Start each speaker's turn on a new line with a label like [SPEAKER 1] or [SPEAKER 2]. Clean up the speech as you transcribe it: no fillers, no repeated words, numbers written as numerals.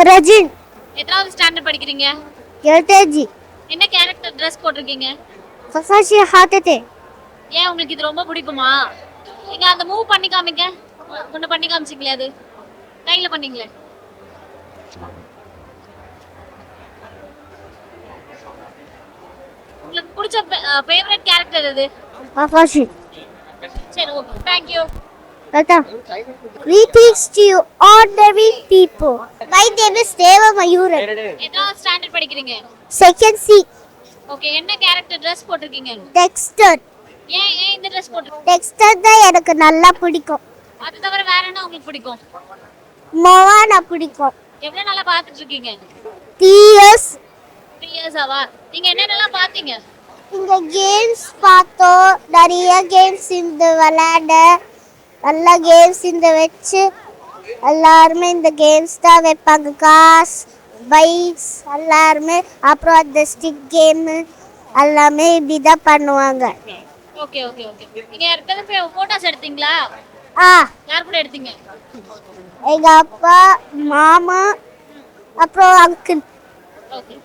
[SPEAKER 1] ரஜின்.
[SPEAKER 2] எத்தனாவது ஸ்டாண்டர்ட் படிக்கிறீங்க?
[SPEAKER 1] எல்கேஜி.
[SPEAKER 2] என்ன கேரக்டர் ட்ரெஸ் போட்டிருக்கீங்க?
[SPEAKER 1] ஃபசாஷி ஹாட்டதே.
[SPEAKER 2] ஏன் உங்களுக்கு இது ரொம்ப பிடிக்குமா? நீங்க அந்த மூவ் பண்ணி காமிங்க. ஒன்னு பண்ணி காமிச்சிங்களே அது. கையில பண்ணீங்களே. உங்களுக்கு பிடிச்ச ஃபேவரட் கேரக்டர் எது?
[SPEAKER 1] ஃபசாஷி.
[SPEAKER 2] சரி okay. Thank you.
[SPEAKER 1] Welcome. Greetings to you ordinary people. My name is Deva Mayuran.
[SPEAKER 2] எத்தனாவது ஸ்டாண்டர்ட் படிக்கிறீங்க?
[SPEAKER 1] Second C.
[SPEAKER 2] ஓகே. என்ன கேரக்டர் ட்ரெஸ் போட்டிருக்கீங்க?
[SPEAKER 1] Dexter.
[SPEAKER 2] ஏன் ஏன் இந்த ட்ரெஸ் போட்டிருக்கீங்க?
[SPEAKER 1] Dexter தான் எனக்கு நல்லா பிடிக்கும்.
[SPEAKER 2] அது தவிர வேற என்ன உங்களுக்கு பிடிக்கும்?
[SPEAKER 1] மோவானா பிடிக்கும்.
[SPEAKER 2] எவ்வளவு நாளா பாத்துட்டு இருக்கீங்க?
[SPEAKER 1] 3 years.
[SPEAKER 2] 3 years ஆவா? நீங்க என்னென்னலாம் பாத்தீங்க?
[SPEAKER 1] இங்க கேம்ஸ் பார்த்தோம். நிறைய கேம்ஸ் இந்த விளையாட நல்ல கேம்ஸ் இந்த வச்சு எல்லாருமே இந்த கேம்ஸ் தான் வைப்பாங்க. காஸ் பைக்ஸ் எல்லாருமே அப்புறம் அந்த ஸ்டிக் கேமு எல்லாமே இப்படி தான் பண்ணுவாங்க.
[SPEAKER 2] Okay okay okay. நீங்க யார்கிட்ட போட்டோஸ் எடுத்தீங்களா? யார் கூட எடுத்தீங்க?
[SPEAKER 1] எங்க அப்பா, மாமா, அப்புறம் அங்கிள்.
[SPEAKER 2] ஓகே.